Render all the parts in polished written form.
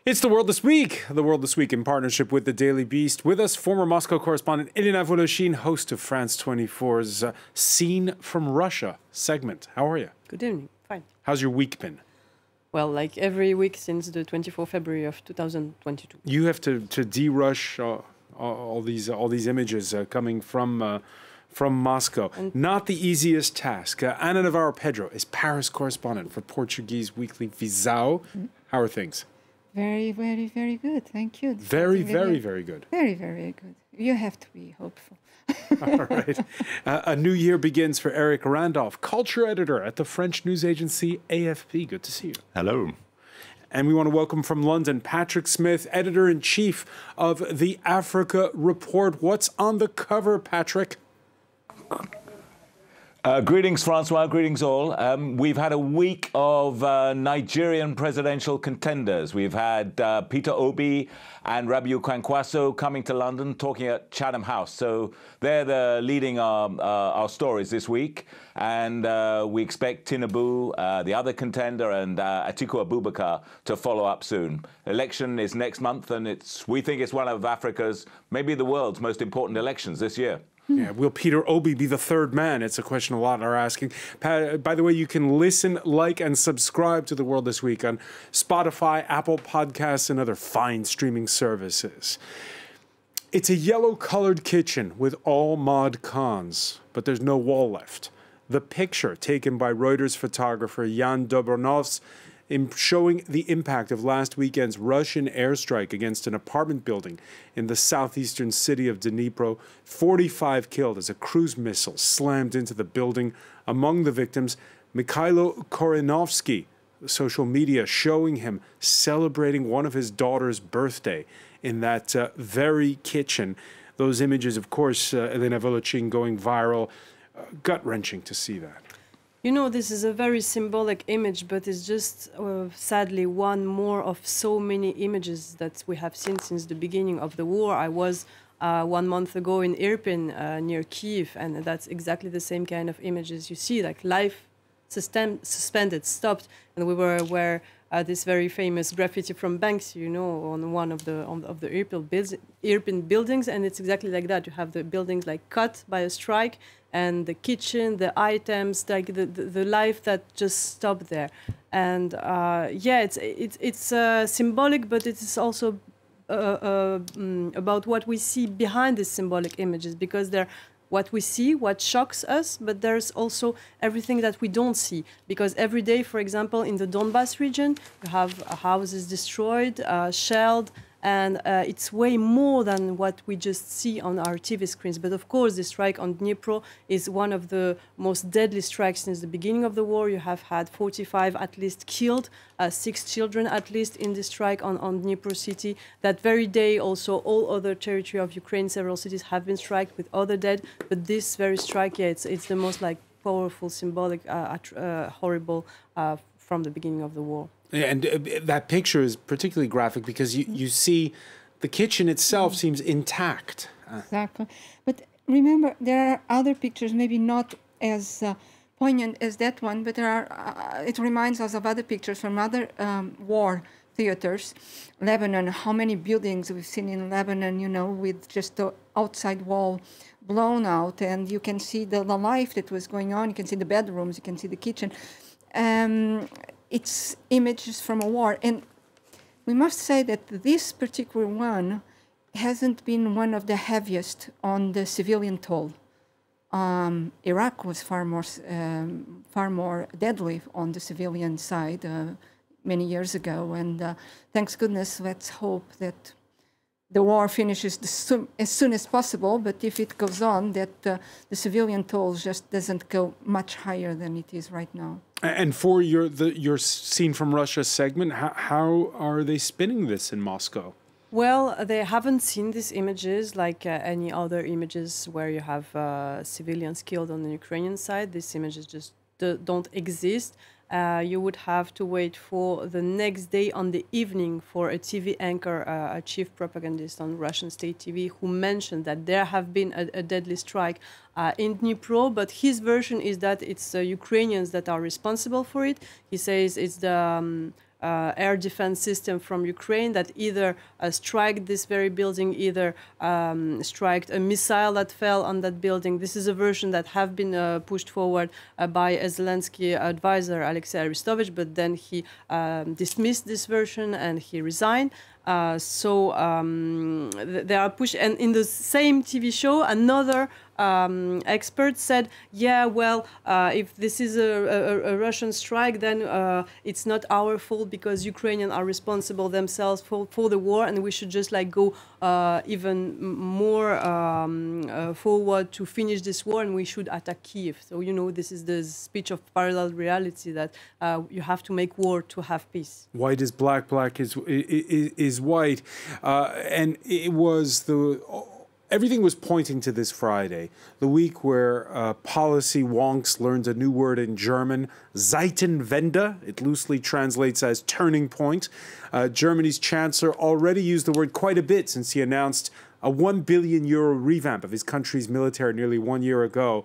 It's The World This Week. The World This Week in partnership with The Daily Beast. With us, former Moscow correspondent Elena Voloshin, host of France 24's Scene from Russia segment. How are you? Good evening. Fine. How's your week been? Well, like every week since the 24th February of 2022. You have to de-rush all these images coming from Moscow. And not the easiest task. Ana Navarro Pedro is Paris correspondent for Portuguese weekly Visão. How are things? Very, very, very good. Thank you. Very, very, very good. Very, very good. You have to be hopeful. All right. A new year begins for Eric Randolph, culture editor at the French news agency AFP. Good to see you. Hello. And we want to welcome from London, Patrick Smith, editor-in-chief of the Africa Report. What's on the cover, Patrick? Greetings, Francois. Greetings, all. We've had a week of Nigerian presidential contenders. We've had Peter Obi and Rabiu Kwankwaso coming to London, talking at Chatham House. So they're leading our stories this week. And we expect Tinubu, the other contender, and Atiku Abubakar to follow up soon. Election is next month, and we think it's one of Africa's, maybe the world's most important elections this year. Yeah, will Peter Obi be the third man? It's a question a lot are asking. By the way, you can listen, like, and subscribe to The World This Week on Spotify, Apple Podcasts, and other fine streaming services. It's a yellow-colored kitchen with all mod cons, but there's no wall left. The picture taken by Reuters photographer Yan Dobronosov showing the impact of last weekend's Russian airstrike against an apartment building in the southeastern city of Dnipro. 45 killed as a cruise missile slammed into the building. Among the victims, Mikhailo Korinovsky, social media showing him celebrating one of his daughter's birthday in that very kitchen. Those images, of course, Elena Voloshin going viral. Gut-wrenching to see that. You know, this is a very symbolic image, but it's just, sadly, one more of so many images that we have seen since the beginning of the war. I was 1 month ago in Irpin, near Kyiv, and that's exactly the same kind of images you see, like life suspended, stopped, and we were where this very famous graffiti from Banksy, you know, on one of the Irpin buildings, and it's exactly like that. You have the buildings like cut by a strike, and the kitchen, the items, like the life that just stopped there. And yeah, it's symbolic, but it is also about what we see behind these symbolic images, because they're what we see, what shocks us, but there's also everything that we don't see. Because every day, for example, in the Donbas region, you have houses destroyed, shelled, and it's way more than what we just see on our TV screens. But of course, the strike on Dnipro is one of the most deadly strikes since the beginning of the war. You have had 45 at least killed, 6 children at least in the strike on Dnipro city. That very day also all other territory of Ukraine, several cities have been struck with other dead. But this very strike, yeah, it's the most like powerful, symbolic, horrible from the beginning of the war. Yeah, and that picture is particularly graphic because you see the kitchen itself seems intact. Exactly. But remember, there are other pictures, maybe not as poignant as that one, but there are. It reminds us of other pictures from other war theaters. Lebanon, how many buildings we've seen in Lebanon, you know, with just the outside wall blown out, and you can see the life that was going on. You can see the bedrooms, you can see the kitchen. It's images from a war. And we must say that this particular one hasn't been one of the heaviest on the civilian toll. Iraq was far more deadly on the civilian side many years ago. And thanks goodness, let's hope that the war finishes as soon as possible. But if it goes on, that the civilian toll just doesn't go much higher than it is right now. And for your Scene from Russia segment, how are they spinning this in Moscow? Well, they haven't seen these images like any other images where you have civilians killed on the Ukrainian side. These images just don't exist. you would have to wait for the next day on the evening for a TV anchor, a chief propagandist on Russian state TV, who mentioned that there have been a deadly strike in Dnipro, but his version is that it's Ukrainians that are responsible for it. He says it's the air defense system from Ukraine that either strike this very building, either strike a missile that fell on that building. This is a version that have been pushed forward by a Zelensky advisor, Alexei Arestovich, but then he dismissed this version and he resigned. They are pushed. And in the same TV show, another expert said, yeah, well, if this is a Russian strike, then it's not our fault because Ukrainians are responsible themselves for the war, and we should just like go even more forward to finish this war, and we should attack Kiev. So, you know, this is the speech of parallel reality that you have to make war to have peace. White is black, black is white. And it was everything was pointing to this Friday, the week where policy wonks learned a new word in German, Zeitenwende. It loosely translates as turning point. Germany's chancellor already used the word quite a bit since he announced a €1 billion revamp of his country's military nearly 1 year ago.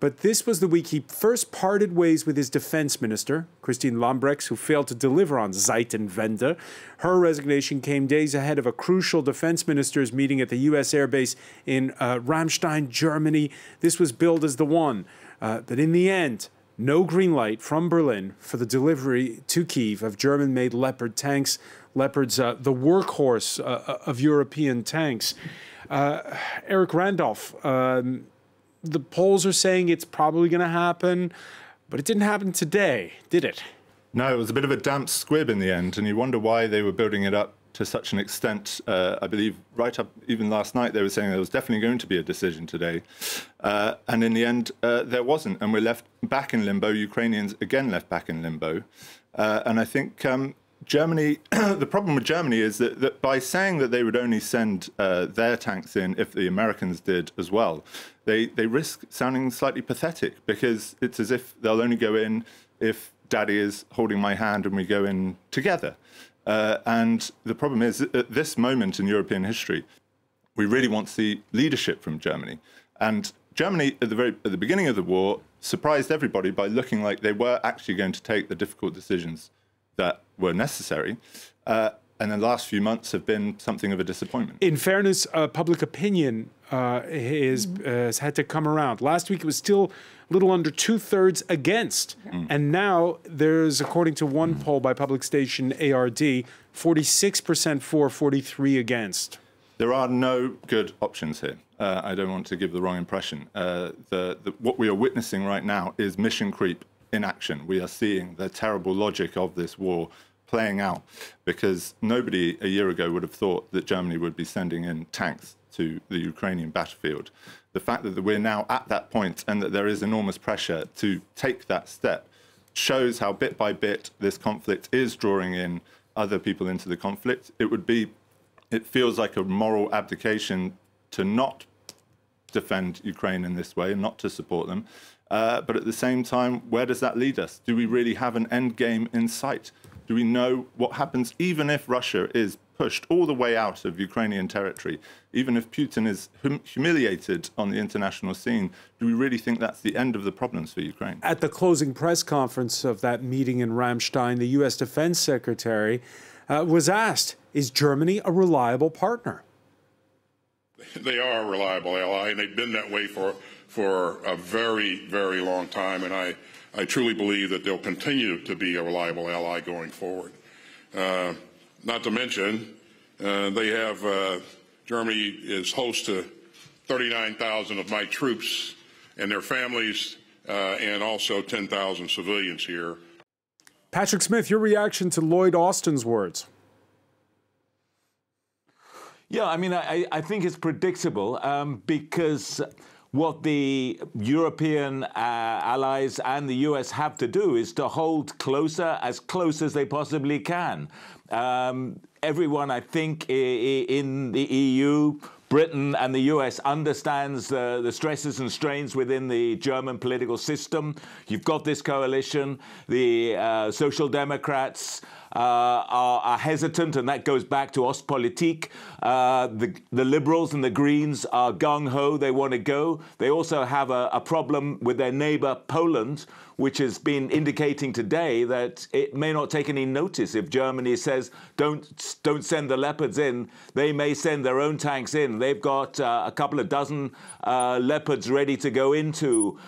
But this was the week he first parted ways with his defense minister, Christine Lambrecht, who failed to deliver on Zeitenwende. Her resignation came days ahead of a crucial defense ministers meeting at the U.S. airbase in Ramstein, Germany. This was billed as the one. But in the end, no green light from Berlin for the delivery to Kyiv of German-made Leopard tanks. Leopard's the workhorse of European tanks. Eric Randolph, the polls are saying it's probably going to happen, but it didn't happen today, did it? No, it was a bit of a damp squib in the end, and you wonder why they were building it up to such an extent. I believe right up even last night they were saying there was definitely going to be a decision today. And in the end, there wasn't, and we're left back in limbo. Ukrainians again left back in limbo. And I think Germany, the problem with Germany is that by saying that they would only send their tanks in if the Americans did as well, they risk sounding slightly pathetic, because it's as if they'll only go in if Daddy is holding my hand and we go in together. And the problem is, at this moment in European history, we really want to see leadership from Germany. And Germany, at the beginning of the war, surprised everybody by looking like they were actually going to take the difficult decisions that were necessary. And the last few months have been something of a disappointment. In fairness, public opinion has had to come around. Last week it was still a little under 2/3 against. And now there's, according to one poll by public station ARD, 46% for, 43% against. There are no good options here. I don't want to give the wrong impression. What we are witnessing right now is mission creep in action. We are seeing the terrible logic of this war playing out, because nobody a year ago would have thought that Germany would be sending in tanks to the Ukrainian battlefield. The fact that we're now at that point and that there is enormous pressure to take that step shows how bit by bit this conflict is drawing in other people into the conflict. It feels like a moral abdication to not defend Ukraine in this way and not to support them. But at the same time, where does that lead us? Do we really have an end game in sight? Do we know what happens even if Russia is pushed all the way out of Ukrainian territory? Even if Putin is humiliated on the international scene, do we really think that's the end of the problems for Ukraine? At the closing press conference of that meeting in Ramstein, the U.S. Defense Secretary was asked, is Germany a reliable partner? They are a reliable ally, and they've been that way for a very, very long time, and I truly believe that they'll continue to be a reliable ally going forward. Not to mention, Germany is host to 39,000 of my troops and their families, and also 10,000 civilians here. Patrick Smith, your reaction to Lloyd Austin's words? Yeah, I mean, I think it's predictable because what the European allies and the US have to do is to hold closer, as close as they possibly can. Everyone, I think, in the EU, Britain and the US understands the stresses and strains within the German political system. You've got this coalition. The Social Democrats are hesitant, and that goes back to Ostpolitik. The Liberals and the Greens are gung-ho. They want to go. They also have a problem with their neighbor, Poland, which has been indicating today that it may not take any notice if Germany says, don't send the Leopards in. They may send their own tanks in. They've got a couple of dozen Leopards ready to go into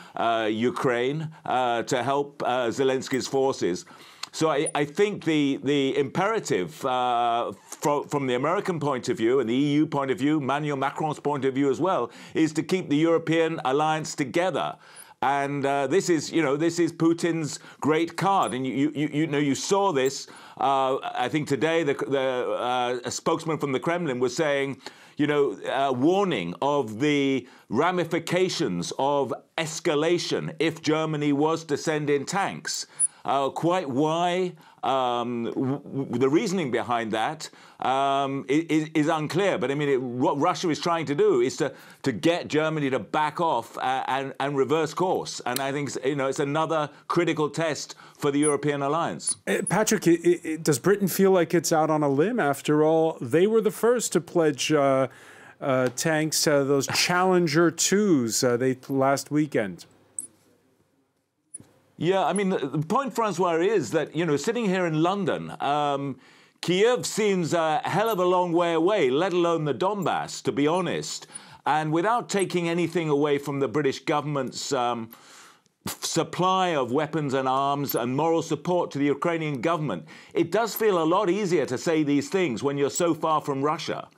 Ukraine to help Zelensky's forces. So I think the imperative from the American point of view and the EU point of view, Emmanuel Macron's point of view as well, is to keep the European alliance together. And this is Putin's great card. And you saw this. I think today a spokesman from the Kremlin was saying, warning of the ramifications of escalation if Germany was to send in tanks. Quite why the reasoning behind that is unclear. But I mean, what Russia is trying to do is to get Germany to back off and reverse course. And I think it's another critical test for the European alliance. Patrick, does Britain feel like it's out on a limb? After all, they were the first to pledge tanks, those Challenger 2s, last weekend. Yeah, I mean, the point, Francois, is that, sitting here in London, Kiev seems a hell of a long way away, let alone the Donbass, to be honest. And without taking anything away from the British government's supply of weapons and arms and moral support to the Ukrainian government, it does feel a lot easier to say these things when you're so far from Russia.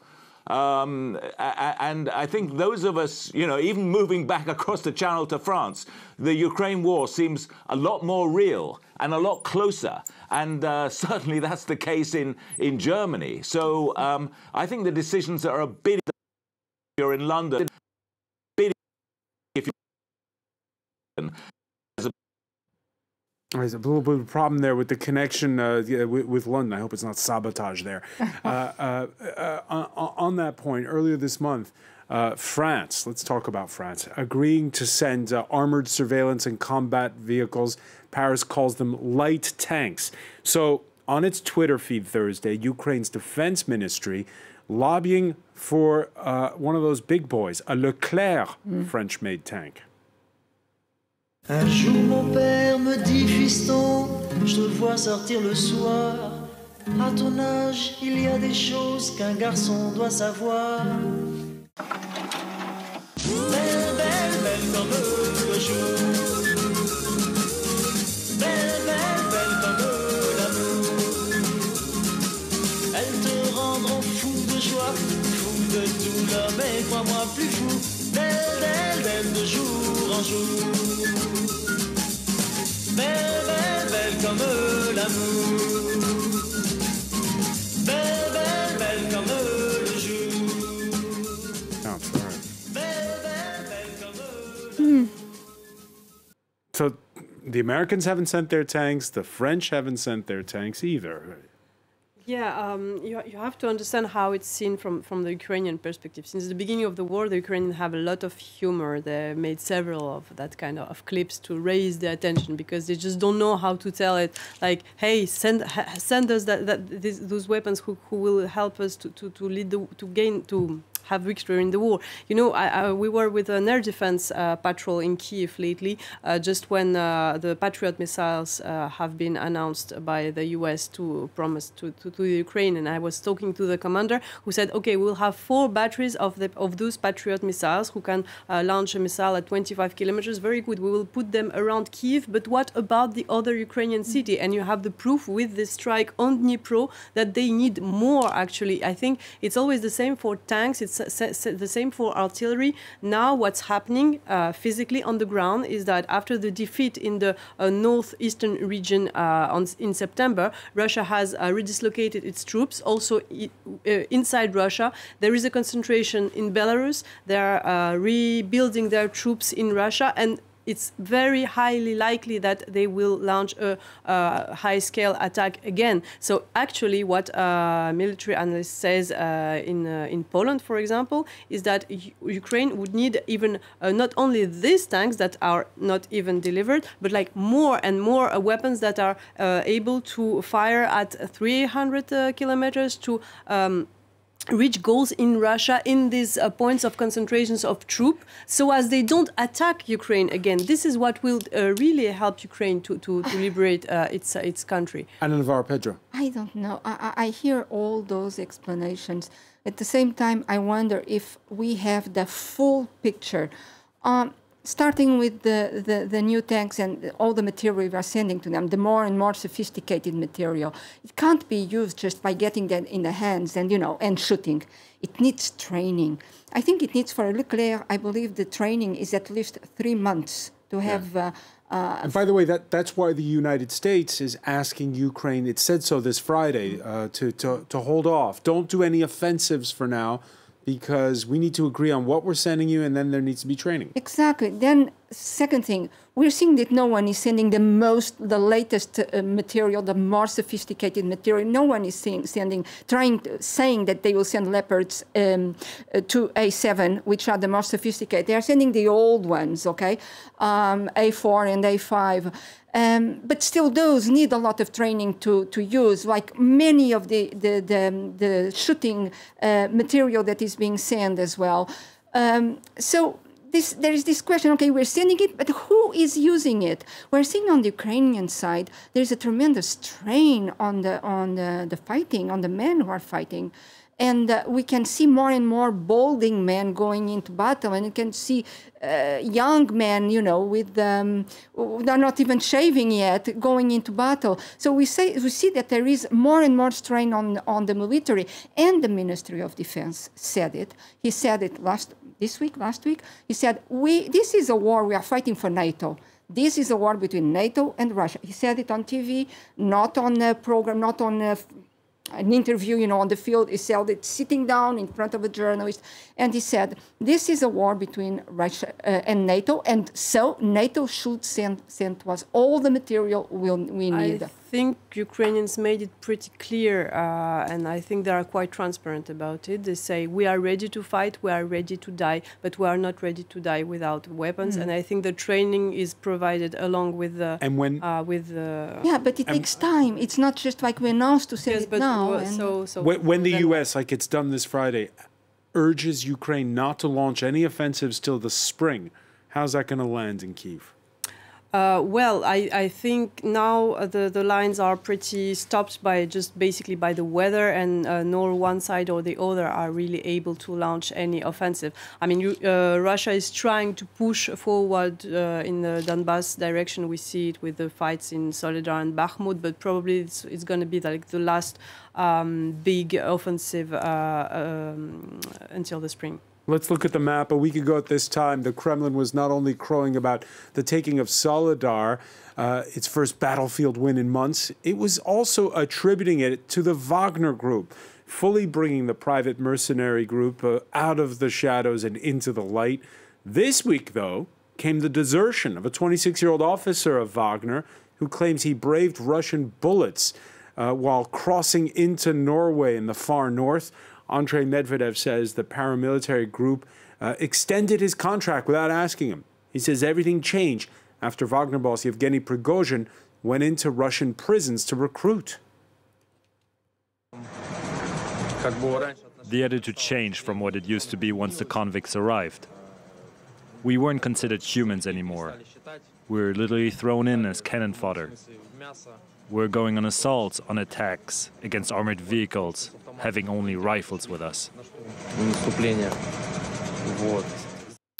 And I think those of us, even moving back across the channel to France, the Ukraine war seems a lot more real and a lot closer. And certainly that's the case in Germany. So I think the decisions that are a bit you're in London, if you're There's a little bit of a problem there with the connection with London. I hope it's not sabotage there. On that point, earlier this month, France, let's talk about France, agreeing to send armored surveillance and combat vehicles. Paris calls them light tanks. So on its Twitter feed Thursday, Ukraine's defense ministry lobbying for one of those big boys, a Leclerc French-made tank. Un jour mon père me dit, fiston, je te vois sortir le soir. À ton âge, il y a des choses qu'un garçon doit savoir. Belle, belle, belle comme le jour. Belle, belle, belle comme l'amour. Elles te rendront fou de joie, fou de douleur, mais crois-moi plus fou. Belle, belle, belle de jour en jour. Belle, belle, belle comme l'amour. Belle, belle, belle comme le jour. Sounds right. Belle, belle, belle comme So the Americans haven't sent their tanks. The French haven't sent their tanks either. Yeah, you have to understand how it's seen from the Ukrainian perspective. Since the beginning of the war, the Ukrainians have a lot of humor. They made several of that kind of clips to raise the attention because they just don't know how to tell it. Like, hey, send us those weapons who will help us to have victory in the war. We were with an air defense patrol in Kiev lately, just when the Patriot missiles have been announced by the US to promise to the Ukraine. And I was talking to the commander who said, okay, we'll have 4 batteries of those Patriot missiles who can launch a missile at 25 kilometers. Very good. We will put them around Kiev. But what about the other Ukrainian city? And you have the proof with this strike on Dnipro that they need more, actually. I think it's always the same for tanks. It's the same for artillery. Now what's happening physically on the ground is that after the defeat in the northeastern region in September, Russia has redislocated its troops. Also inside Russia, there is a concentration in Belarus. They are rebuilding their troops in Russia. And it's very highly likely that they will launch a high-scale attack again. So actually what military analyst says in Poland, for example, is that Ukraine would need even not only these tanks that are not even delivered, but like more and more weapons that are able to fire at 300 kilometers to reach goals in Russia in these points of concentrations of troops, so as they don't attack Ukraine again. This is what will really help Ukraine to liberate its country. Anna Navarro, Pedro. I don't know. I hear all those explanations. At the same time, I wonder if we have the full picture. Starting with the new tanks and all the material we are sending to them, the more and more sophisticated material. It can't be used just by getting that in the hands and, and shooting. It needs training. I think it needs, for Leclerc, I believe the training is at least 3 months to have... and by the way, that's why the United States is asking Ukraine, it said so this Friday, to hold off. Don't do any offensives for now, because we need to agree on what we're sending you, and then there needs to be training. Exactly. Then, second thing, we're seeing that no one is sending the latest material, the more sophisticated material. No one is saying that they will send Leopards to A7, which are the more sophisticated. They are sending the old ones, okay, A4 and A5. But still, those need a lot of training to use, like many of the shooting material that is being sent as well. So there is this question, okay, we're sending it, but who is using it? We're seeing on the Ukrainian side, there's a tremendous strain on the fighting, on the men who are fighting. And we can see more and more balding men going into battle, and you can see young men, with they're not even shaving yet, going into battle. So we see that there is more and more strain on the military, and the Ministry of Defense said it. He said it last week. He said, this is a war we are fighting for NATO. This is a war between NATO and Russia. He said it on TV, not on a program, not on an interview, on the field. He said it sitting down in front of a journalist, and he said, this is a war between Russia and NATO, and so NATO should send to us all the material we need. I think Ukrainians made it pretty clear, and I think they are quite transparent about it. They say, we are ready to fight, we are ready to die, but we are not ready to die without weapons. And I think the training is provided along with the... And when... yeah, but it takes time. It's not just like we announced to send it now. When the U.S., like it's done this Friday, urges Ukraine not to launch any offensives till the spring, how's that going to land in Kyiv? Well, I think now the lines are pretty stopped by basically by the weather, and nor one side or the other are really able to launch any offensive. I mean, Russia is trying to push forward in the Donbass direction. We see it with the fights in Soledar and Bakhmut, but probably it's going to be like the last big offensive until the spring. Let's look at the map. A week ago at this time, the Kremlin was not only crowing about the taking of Soledar, its first battlefield win in months, it was also attributing it to the Wagner Group, fully bringing the private mercenary group out of the shadows and into the light. This week, though, came the desertion of a 26-year-old officer of Wagner who claims he braved Russian bullets while crossing into Norway in the far north. Andrei Medvedev says the paramilitary group extended his contract without asking him. He says everything changed after Wagner boss Yevgeny Prigozhin went into Russian prisons to recruit. The attitude changed from what it used to be once the convicts arrived. We weren't considered humans anymore. We were literally thrown in as cannon fodder. We're going on assaults, on attacks, against armored vehicles, having only rifles with us.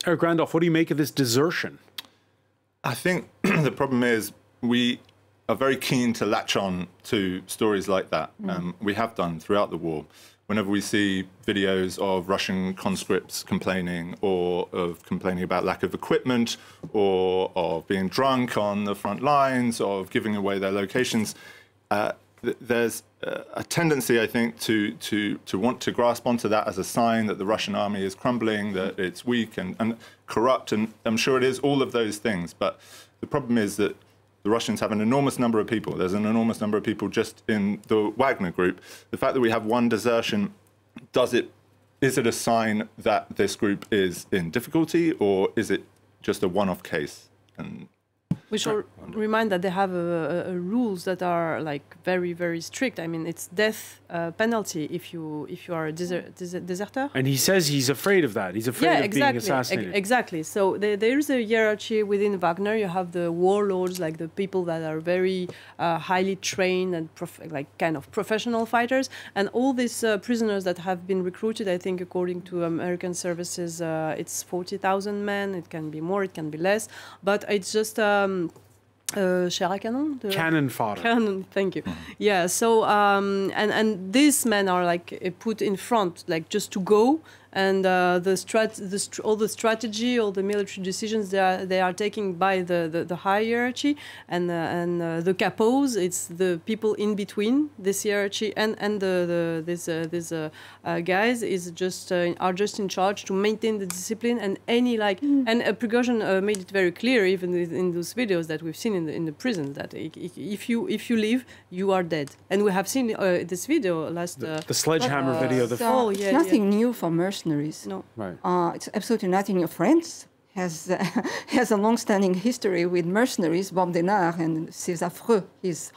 Eric Randolph, what do you make of this desertion? I think the problem is we are very keen to latch on to stories like that. We have done throughout the war. Whenever we see videos of Russian conscripts complaining, or of complaining about lack of equipment, or of being drunk on the front lines, or of giving away their locations, there's a tendency, I think, to want to grasp onto that as a sign that the Russian army is crumbling, that it's weak and corrupt, and I'm sure it is all of those things. But the problem is that the Russians have an enormous number of people. There's an enormous number of people just in the Wagner Group. The fact that we have one desertion, is it a sign that this group is in difficulty, or is it just a one-off case? And we should remind that they have rules that are like very, very strict. I mean, it's death penalty if you are a deserter. And he says he's afraid of that. He's afraid of being assassinated. Exactly. So there is a hierarchy within Wagner. You have the warlords, like the people that are very highly trained and kind of professional fighters, and all these prisoners that have been recruited. I think according to American services, it's 40,000 men. It can be more, it can be less, but it's just. Chair à canon? Cannon fodder. Cannon, thank you. Yeah, so, and these men are like put in front, like just to go, and all the strategy, all the military decisions they are taking by the hierarchy, and the capos, it's the people in between this hierarchy and these guys are just in charge to maintain the discipline, and any and Prigozhin made it very clear even in those videos that we've seen in the prison that if you leave, you are dead, and we have seen this video last the sledgehammer video. It's nothing new for mercenaries. No, right. It's absolutely nothing new. France has a long-standing history with mercenaries. Bob Denard and ces affreux, his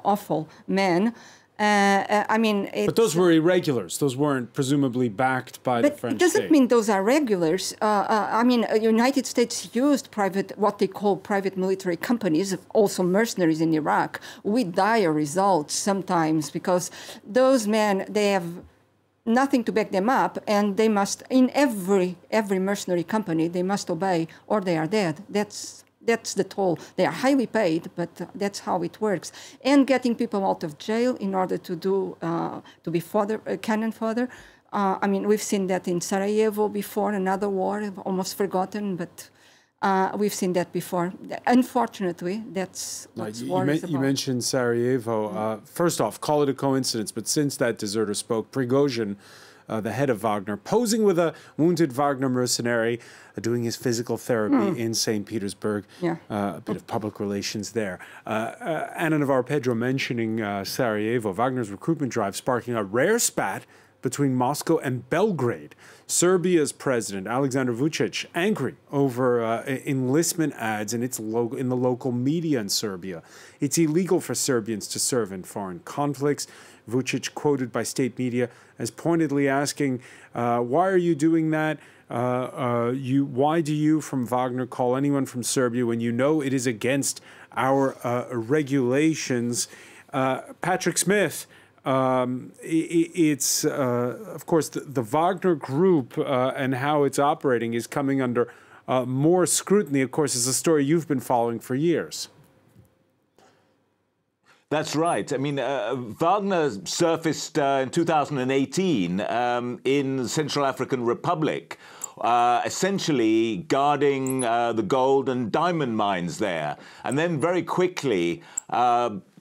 awful men. I mean, but those were irregulars. Those weren't presumably backed by the French state. It doesn't mean those are regulars. I mean, United States used what they call private military companies, also mercenaries in Iraq, with dire results sometimes, because those men, they have nothing to back them up, and they must, in every mercenary company, they must obey or they are dead. That's the toll. They are highly paid, but that's how it works. And getting people out of jail in order to be cannon fodder. I mean, we've seen that in Sarajevo before, another war, almost forgotten, but we've seen that before. Unfortunately, that's what war is about. You mentioned Sarajevo. First off, call it a coincidence, but since that deserter spoke, Prigozhin, the head of Wagner, posing with a wounded Wagner mercenary, doing his physical therapy in St. Petersburg. Yeah. A bit of public relations there. Anna Navarro-Pedro mentioning Sarajevo, Wagner's recruitment drive sparking a rare spat between Moscow and Belgrade. Serbia's president, Alexander Vučić, angry over enlistment ads in the local media in Serbia. It's illegal for Serbians to serve in foreign conflicts. Vučić, quoted by state media, as pointedly asking, why are you doing that? Why do you from Wagner call anyone from Serbia when you know it is against our regulations? Patrick Smith, it's, of course, the Wagner Group and how it's operating is coming under more scrutiny. Of course, it's a story you've been following for years. That's right. I mean, Wagner surfaced in 2018 in the Central African Republic, essentially guarding the gold and diamond mines there, and then very quickly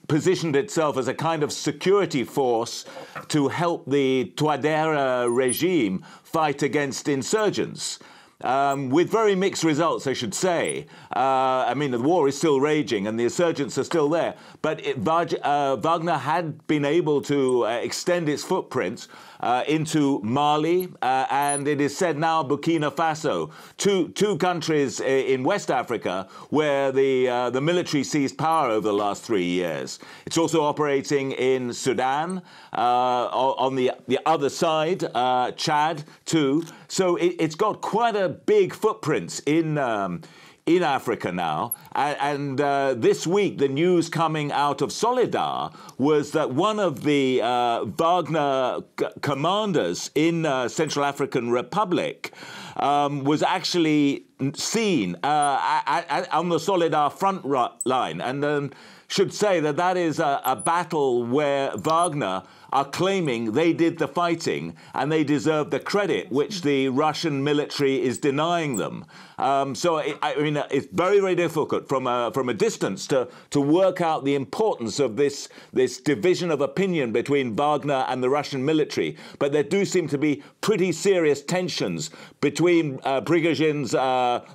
positioned itself as a kind of security force to help the Touadéra regime fight against insurgents. With very mixed results, I should say. I mean, the war is still raging and the insurgents are still there. But Wagner had been able to extend its footprint into Mali, and it is said now Burkina Faso, two countries in West Africa where the military seized power over the last 3 years. It's also operating in Sudan, on the other side, Chad too. So it's got quite a big footprint in Africa now. And this week, the news coming out of Soledar was that one of the Wagner commanders in Central African Republic was actually seen on the Soledar front line. And should say that is a battle where Wagner are claiming they did the fighting and they deserve the credit which the Russian military is denying them. I mean, it's very, very difficult from a distance to work out the importance of this division of opinion between Wagner and the Russian military. But there do seem to be pretty serious tensions between Prigozhin's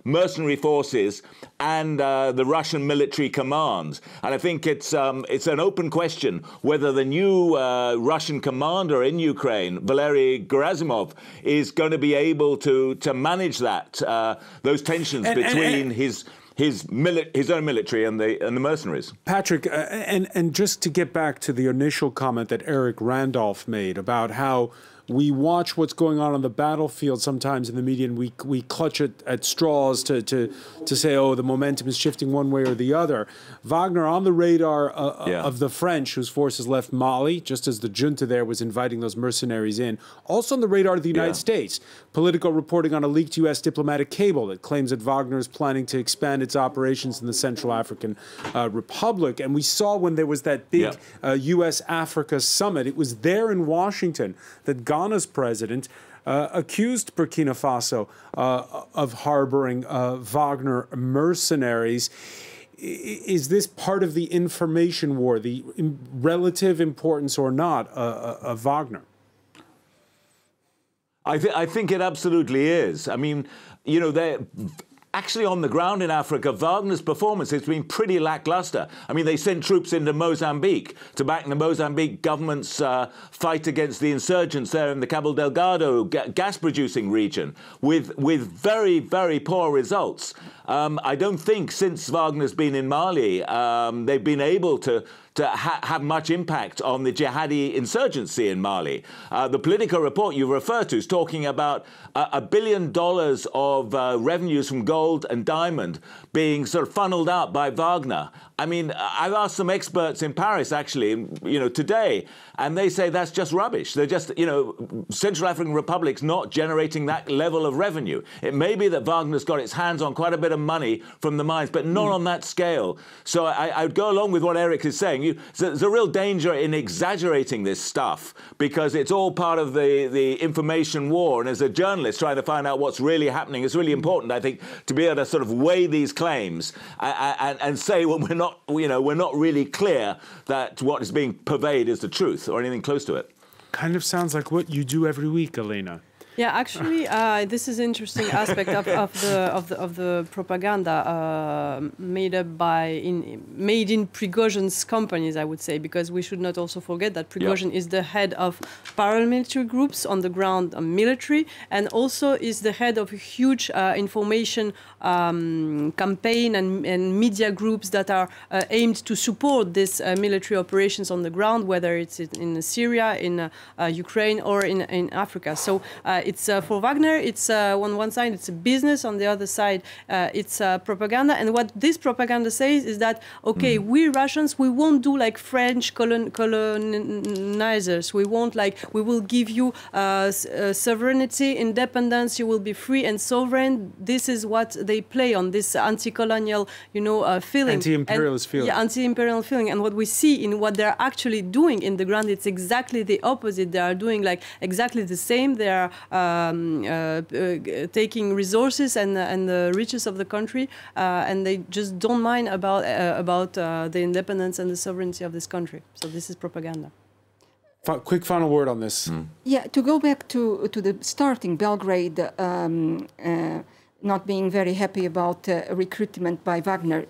mercenary forces and the Russian military command. And I think it's an open question whether the new Russian commander in Ukraine, Valery Gerasimov, is going to be able to manage those tensions between his own military and the mercenaries. Patrick, and just to get back to the initial comment that Eric Randolph made about how we watch what's going on the battlefield sometimes in the media, and we clutch at straws to say, oh, the momentum is shifting one way or the other. Wagner on the radar of the French, whose forces left Mali, just as the junta there was inviting those mercenaries in. Also on the radar of the United States. Political reporting on a leaked U.S. diplomatic cable that claims that Wagner is planning to expand its operations in the Central African Republic. And we saw when there was that big U.S.-Africa summit, it was there in Washington that Ghana's president accused Burkina Faso of harboring Wagner mercenaries. Is this part of the information war, the relative importance or not of Wagner? I think it absolutely is. I mean, you know, actually, on the ground in Africa, Wagner's performance has been pretty lackluster. I mean, they sent troops into Mozambique to back the Mozambique government's fight against the insurgents there in the Cabo Delgado gas-producing region with very, very poor results. I don't think since Wagner's been in Mali, they've been able to have much impact on the jihadi insurgency in Mali. The Politico report you refer to is talking about $1 billion of revenues from gold and diamond being sort of funneled out by Wagner. I mean, I've asked some experts in Paris, actually, you know, today, and they say that's just rubbish. They're just, you know, Central African Republic's not generating that level of revenue. It may be that Wagner's got its hands on quite a bit of money from the mines, but not on that scale. So I would go along with what Eric is saying. There's a real danger in exaggerating this stuff because it's all part of the information war. And as a journalist trying to find out what's really happening, it's really important, I think, to be able to sort of weigh these claims and say, well, we're not really clear that what is being purveyed is the truth or anything close to it. Kind of sounds like what you do every week, Elena. Yeah, actually, this is an interesting aspect of the propaganda made in Prigozhin's companies, I would say, because we should not also forget that Prigozhin is the head of paramilitary groups on the ground, military, and also is the head of a huge information campaign and media groups that are aimed to support these military operations on the ground, whether it's in Syria, in Ukraine, or in Africa. So it's for Wagner, it's on one side it's a business, on the other side it's propaganda. And what this propaganda says is that, okay, we Russians, we won't do like French colonizers. We won't we will give you sovereignty, independence, you will be free and sovereign. This is what they play on, this anti-colonial, feeling. Anti-imperialist feeling. Yeah, anti-imperial feeling. And what we see in what they're actually doing in the ground, it's exactly the opposite. They are doing exactly the same. They are taking resources and the riches of the country, and they just don't mind about the independence and the sovereignty of this country. So this is propaganda. Quick final word on this. Yeah, to go back to the starting, Belgrade not being very happy about recruitment by Wagner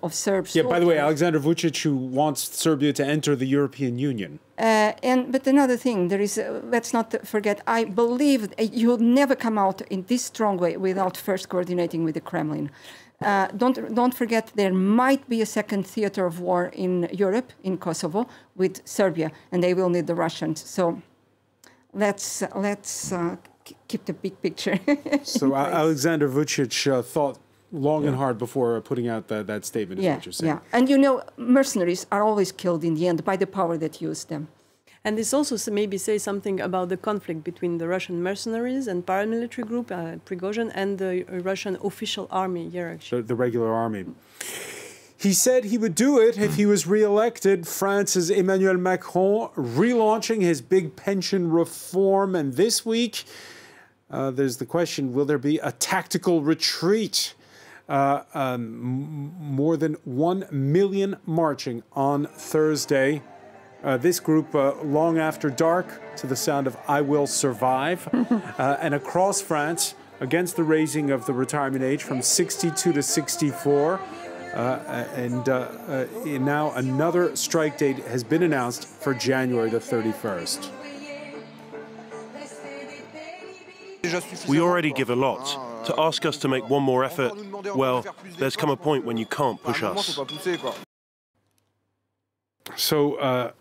of Serbs. Yeah, by the way, Alexander Vučić, who wants Serbia to enter the European Union. But another thing, there is, let's not forget, I believe you'll never come out in this strong way without first coordinating with the Kremlin. Don't forget there might be a second theater of war in Europe, in Kosovo, with Serbia, and they will need the Russians. So let's keep the big picture. So Alexander Vučić thought long and hard before putting out that statement, is what you're saying. Yeah, and mercenaries are always killed in the end by the power that used them. And this also maybe says something about the conflict between the Russian mercenaries and paramilitary group, Prigozhin, and the Russian official army hierarchy. The regular army. He said he would do it if he was re-elected. France's Emmanuel Macron relaunching his big pension reform. And this week, there's the question, will there be a tactical retreat? More than 1 million marching on Thursday. This group, long after dark, to the sound of I Will Survive. And across France, against the raising of the retirement age from 62 to 64. And now another strike date has been announced for January the 31st. We already give a lot. To ask us to make one more effort, well, there's come a point when you can't push us. So,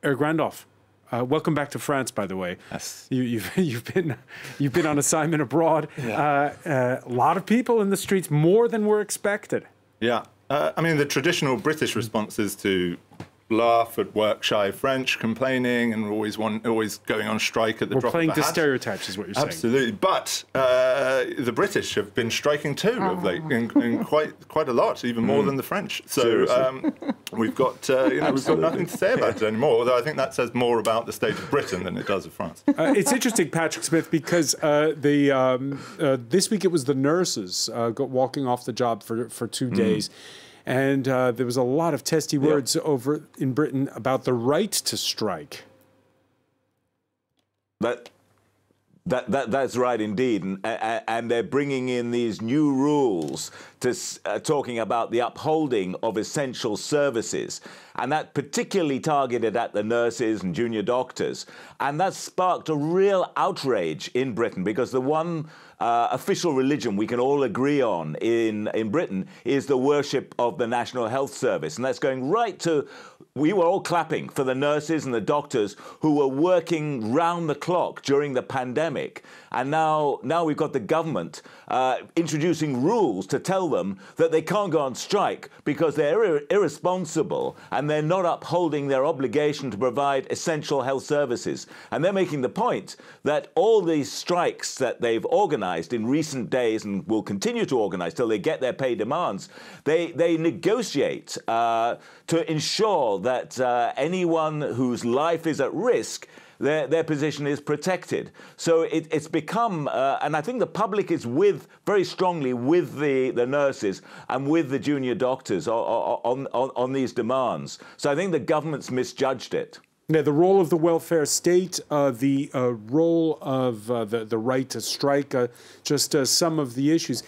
Eric Randolph, welcome back to France, by the way. Yes. You've been on assignment abroad. A lot of people in the streets, more than were expected. Yeah. I mean, the traditional British response is to laugh at work-shy French complaining and always going on strike at the drop of a hat. We're playing to stereotypes, is what you're saying. Absolutely. But the British have been striking too of late, in quite a lot, even more than the French. So we've got we've got nothing to say about it anymore. Although I think that says more about the state of Britain than it does of France. It's interesting, Patrick Smith, because this week it was the nurses walking off the job for 2 days. And there was a lot of testy words over in Britain about the right to strike. That's right indeed, and they're bringing in these new rules to talking about the upholding of essential services, and that particularly targeted at the nurses and junior doctors, and that sparked a real outrage in Britain because the one official religion we can all agree on in Britain is the worship of the National Health Service, and that's going right to. We were all clapping for the nurses and the doctors who were working round the clock during the pandemic. And now we've got the government introducing rules to tell them that they can't go on strike because they're irresponsible and they're not upholding their obligation to provide essential health services. And they're making the point that all these strikes that they've organized in recent days and will continue to organize till they get their pay demands, they negotiate to ensure that anyone whose life is at risk, their position is protected. So it's become, and I think the public is very strongly with the nurses and with the junior doctors on these demands. So I think the government's misjudged it. Yeah, the role of the welfare state, the role of the right to strike, just some of the issues.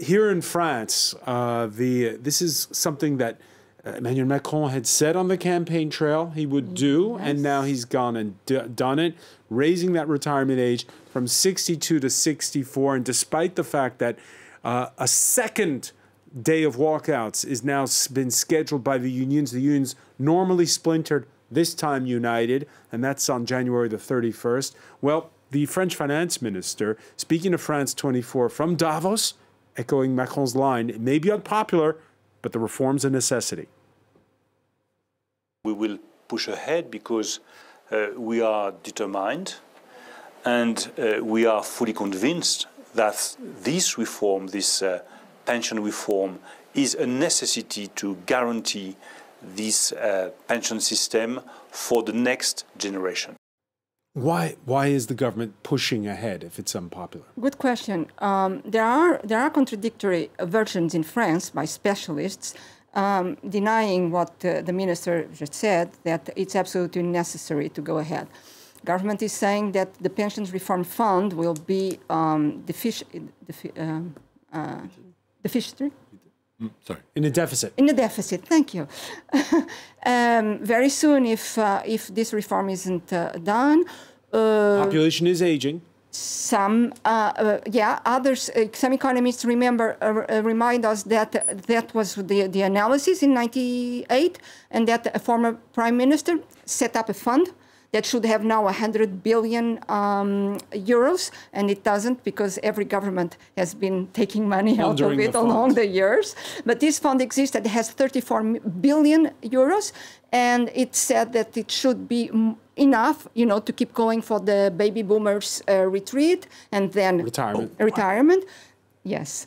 Here in France, this is something that Emmanuel Macron had said on the campaign trail he would do, and now he's gone and done it, raising that retirement age from 62 to 64. And despite the fact that a second day of walkouts is now been scheduled by the unions normally splintered, this time united, and that's on January the 31st. Well, the French finance minister, speaking to France 24 from Davos, echoing Macron's line, it may be unpopular, but the reform's a necessity. We will push ahead because we are determined and we are fully convinced that this reform, this pension reform, is a necessity to guarantee this pension system for the next generation. Why is the government pushing ahead if it's unpopular? Good question. There are contradictory versions in France by specialists denying what the minister just said, that it's absolutely necessary to go ahead. Government is saying that the pensions reform fund will be deficient. Sorry. In a deficit. In a deficit, thank you. Very soon, if this reform isn't done... population is aging. Others, some economists remind us that was the analysis in '98, and that a former prime minister set up a fund that should have now 100 billion euros, and it doesn't because every government has been taking money out of it along the years. But this fund exists and has 34 billion euros, and it said that it should be enough, to keep going for the baby boomers retreat and then retirement. Yes.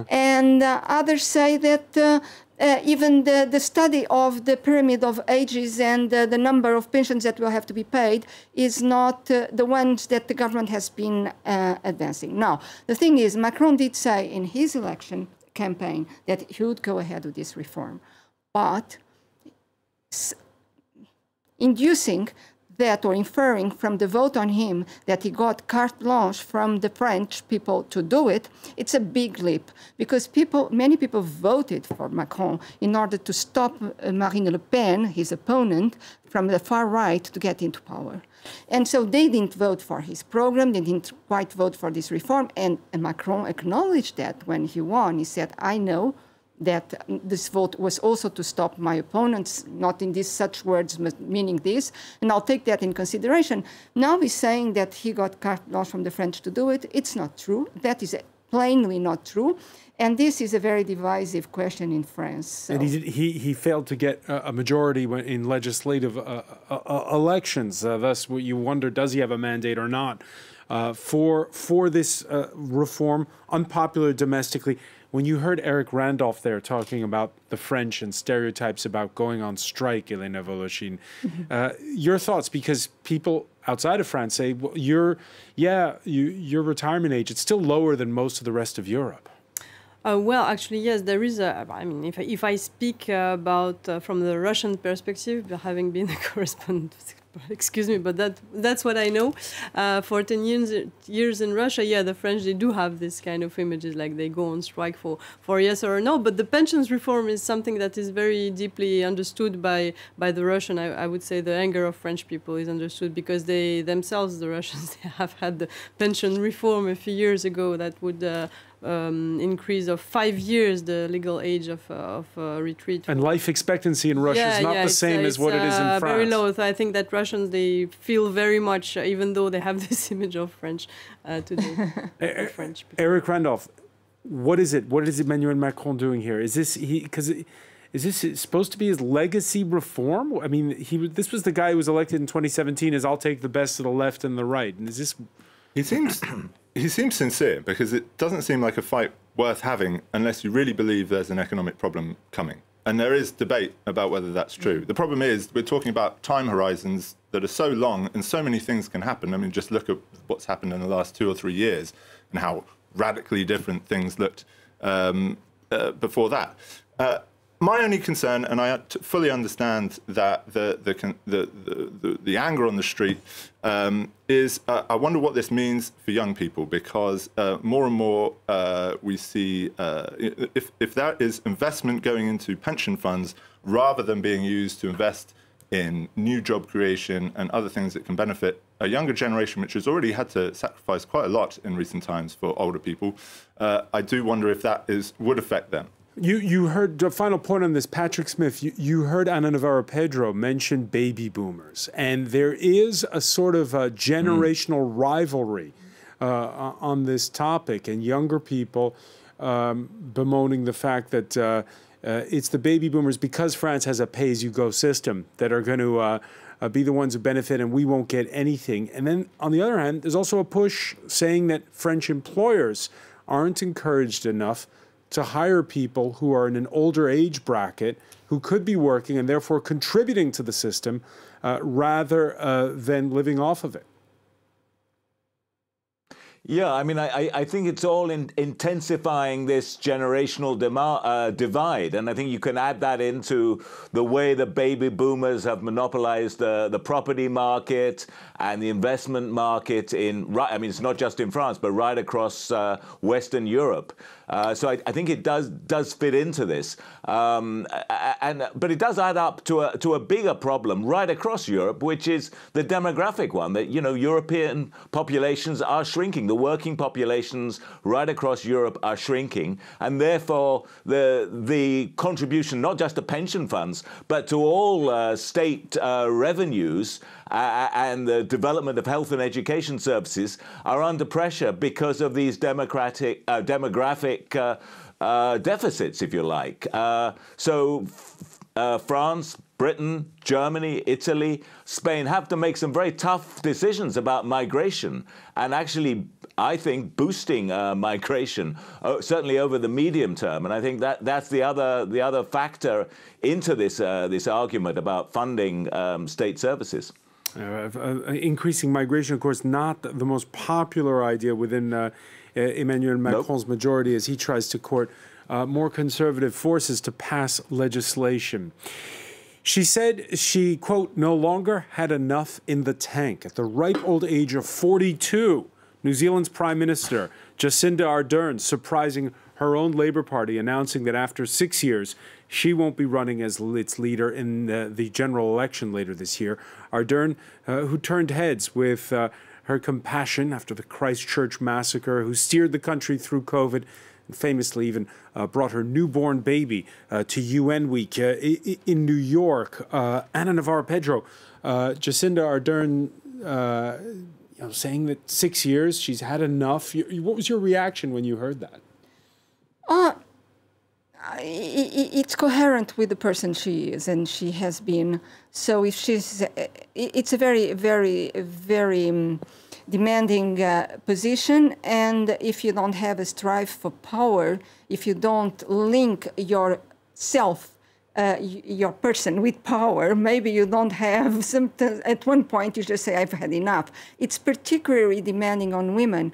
And others say that even the study of the pyramid of ages and the number of pensions that will have to be paid is not the ones that the government has been advancing. Now, the thing is, Macron did say in his election campaign that he would go ahead with this reform, but inducing that or inferring from the vote on him that he got carte blanche from the French people to do it, it's a big leap because many people voted for Macron in order to stop Marine Le Pen, his opponent, from the far right to get into power. And so they didn't vote for his program, they didn't quite vote for this reform, and Macron acknowledged that when he won. He said, I know that this vote was also to stop my opponents, not in these such words, meaning this, and I'll take that in consideration. Now he's saying that he got carte blanche from the French to do it. It's not true. That is plainly not true. And this is a very divisive question in France. So. And he failed to get a majority in legislative elections. Thus, you wonder, does he have a mandate or not for this reform, unpopular domestically? When you heard Eric Randolph there talking about the French and stereotypes about going on strike, Elena Voloshin, your thoughts? Because people outside of France say, well, your retirement age, it's still lower than most of the rest of Europe. Well, actually, yes, there is a. I mean, if I speak about from the Russian perspective, having been a correspondent, excuse me, but that's what I know. For 10 years in Russia, yeah, the French, they do have this kind of images, like they go on strike for yes or no. But the pensions reform is something that is very deeply understood by the Russian. I would say the anger of French people is understood because they themselves, the Russians, they have had the pension reform a few years ago that would increase of 5 years the legal age of retreat. And life expectancy in Russia is not the same as what it is in France. Very low. So I think that Russians, they feel very much, even though they have this image of French today. French people. Eric Randolph, what is it? What is Emmanuel Macron doing here? Is this is this supposed to be his legacy reform? I mean, this was the guy who was elected in 2017 as I'll take the best of the left and the right. And is this? He seems sincere because it doesn't seem like a fight worth having unless you really believe there's an economic problem coming. And there is debate about whether that's true. The problem is we're talking about time horizons that are so long and so many things can happen. I mean, just look at what's happened in the last 2 or 3 years and how radically different things looked before that. My only concern, and I fully understand that the anger on the street is, I wonder what this means for young people, because more and more we see if that is investment going into pension funds rather than being used to invest in new job creation and other things that can benefit a younger generation, which has already had to sacrifice quite a lot in recent times for older people, I do wonder if that would affect them. You heard, the final point on this, Patrick Smith, you heard Ana Navarro Pedro mention baby boomers. And there is a sort of a generational rivalry on this topic, and younger people bemoaning the fact that it's the baby boomers, because France has a pay-as-you-go system, that are going to be the ones who benefit and we won't get anything. And then, on the other hand, there's also a push saying that French employers aren't encouraged enough to hire people who are in an older age bracket who could be working and therefore contributing to the system rather than living off of it. Yeah, I mean, I think it's all intensifying this generational divide. And I think you can add that into the way the baby boomers have monopolized the property market and the investment market I mean, it's not just in France, but right across Western Europe. So I think it does fit into this, but it does add up to a bigger problem right across Europe, which is the demographic one. That, you know, European populations are shrinking. The working populations right across Europe are shrinking, and therefore the contribution not just to pension funds but to all state revenues and the development of health and education services are under pressure because of these demographic deficits, if you like. So France, Britain, Germany, Italy, Spain have to make some very tough decisions about migration and actually, I think, boosting migration, certainly over the medium term. And I think that's the other factor into this argument about funding state services. Increasing migration, of course, not the most popular idea within Emmanuel Macron's majority as he tries to court more conservative forces to pass legislation. She said she, quote, no longer had enough in the tank. At the ripe old age of 42, New Zealand's Prime Minister, Jacinda Ardern, surprising her own Labour Party, announcing that after 6 years, she won't be running as its leader in the general election later this year. Ardern, who turned heads with her compassion after the Christchurch massacre, who steered the country through COVID, and famously even brought her newborn baby to UN Week in New York. Anna Navarro-Pedro, Jacinda Ardern, saying that 6 years, she's had enough. What was your reaction when you heard that? It's coherent with the person she is, and she has been. So if she's, it's a very, very, very demanding position. And if you don't have a strive for power, if you don't link yourself, your person with power, maybe you don't have something. At one point, you just say, "I've had enough." It's particularly demanding on women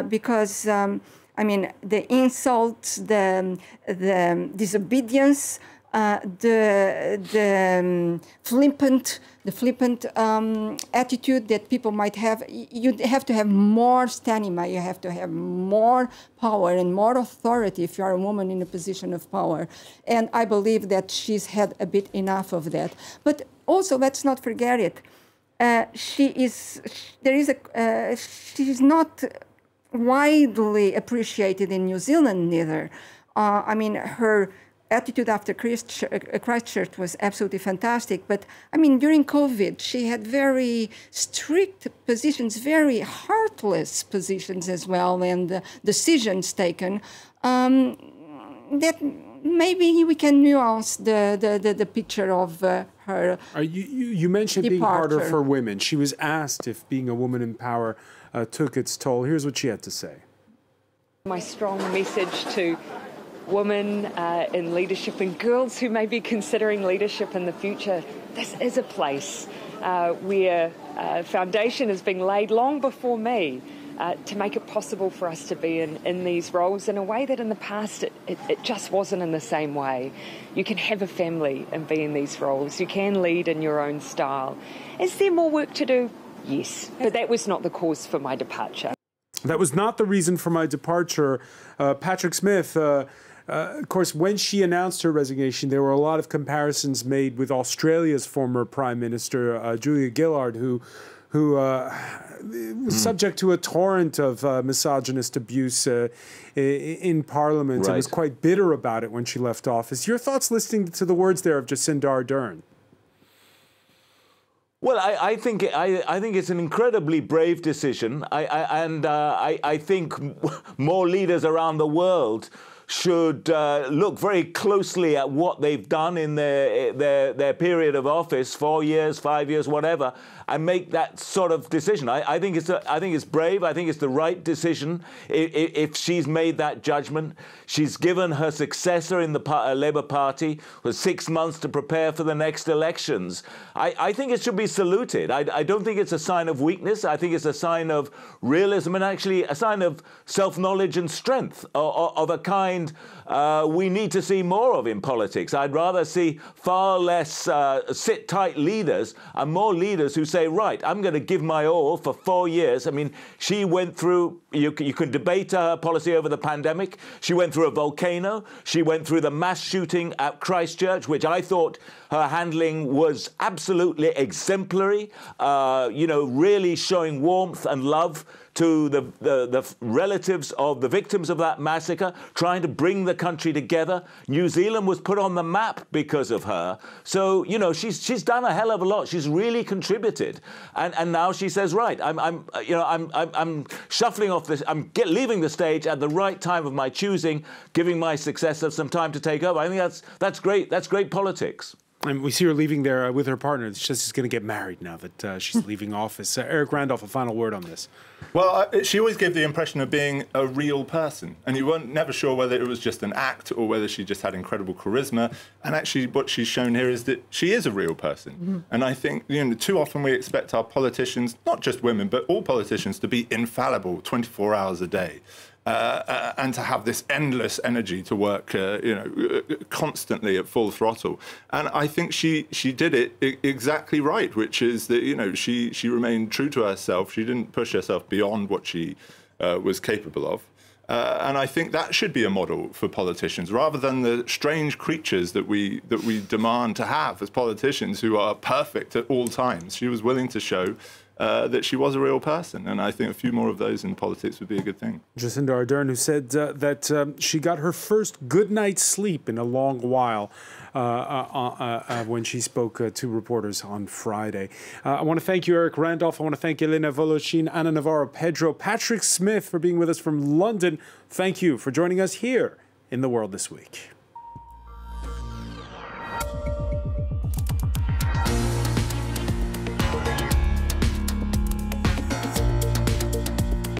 because. I mean, the insults, the disobedience, the flippant attitude that people might have. You have to have more stamina. You have to have more power and more authority if you are a woman in a position of power. And I believe that she's had a bit enough of that. But also, let's not forget it. She's not widely appreciated in New Zealand neither. I mean, her attitude after Christchurch was absolutely fantastic. But, I mean, during COVID, she had very strict positions, very heartless positions as well, and decisions taken that maybe we can nuance the picture of her You mentioned departure. Being harder for women. She was asked if being a woman in power took its toll. Here's what she had to say. My strong message to women in leadership and girls who may be considering leadership in the future, this is a place where foundation is being laid long before me to make it possible for us to be in these roles in a way that in the past it just wasn't in the same way. You can have a family and be in these roles. You can lead in your own style. Is there more work to do? Yes, but that was not the cause for my departure. That was not the reason for my departure. Patrick Smith, of course, when she announced her resignation, there were a lot of comparisons made with Australia's former Prime Minister, Julia Gillard, who was subject to a torrent of misogynist abuse in Parliament and was quite bitter about it when she left office. Your thoughts listening to the words there of Jacinda Ardern? Well, I think it's an incredibly brave decision. I think more leaders around the world should look very closely at what they've done in their period of office, 4 years, 5 years, whatever, and make that sort of decision. I think it's brave. I think it's the right decision. If she's made that judgment, she's given her successor in the Labour Party for 6 months to prepare for the next elections. I think it should be saluted. I don't think it's a sign of weakness. I think it's a sign of realism and actually a sign of self-knowledge and strength of a kind we need to see more of in politics. I'd rather see far less sit-tight leaders and more leaders who say, right, I'm going to give my all for 4 years. I mean, she went through, you can debate her policy over the pandemic. She went through a volcano. She went through the mass shooting at Christchurch, which I thought her handling was absolutely exemplary, really showing warmth and love to the relatives of the victims of that massacre, trying to bring the country together. New Zealand was put on the map because of her. So, she's done a hell of a lot. She's really contributed. And now she says, right, I'm shuffling off this, leaving the stage at the right time of my choosing, giving my successor some time to take over. I think that's great. That's great politics. And we see her leaving there with her partner. She's going to get married now that she's leaving office. Eric Randolph, a final word on this. Well, she always gave the impression of being a real person, and you weren't never sure whether it was just an act or whether she just had incredible charisma. And actually, what she's shown here is that she is a real person. And I think, too often we expect our politicians, not just women, but all politicians, to be infallible 24 hours a day. And to have this endless energy to work, constantly at full throttle. And I think she did it exactly right, which is that, she remained true to herself. She didn't push herself beyond what she was capable of. And I think that should be a model for politicians, rather than the strange creatures that we demand to have as politicians who are perfect at all times. She was willing to show that she was a real person. And I think a few more of those in politics would be a good thing. Jacinda Ardern, who said that she got her first good night's sleep in a long while when she spoke to reporters on Friday. I want to thank you, Eric Randolph. I want to thank Elena Voloshin, Anna Navarro, Pedro, Patrick Smith for being with us from London. Thank you for joining us here in The World This Week.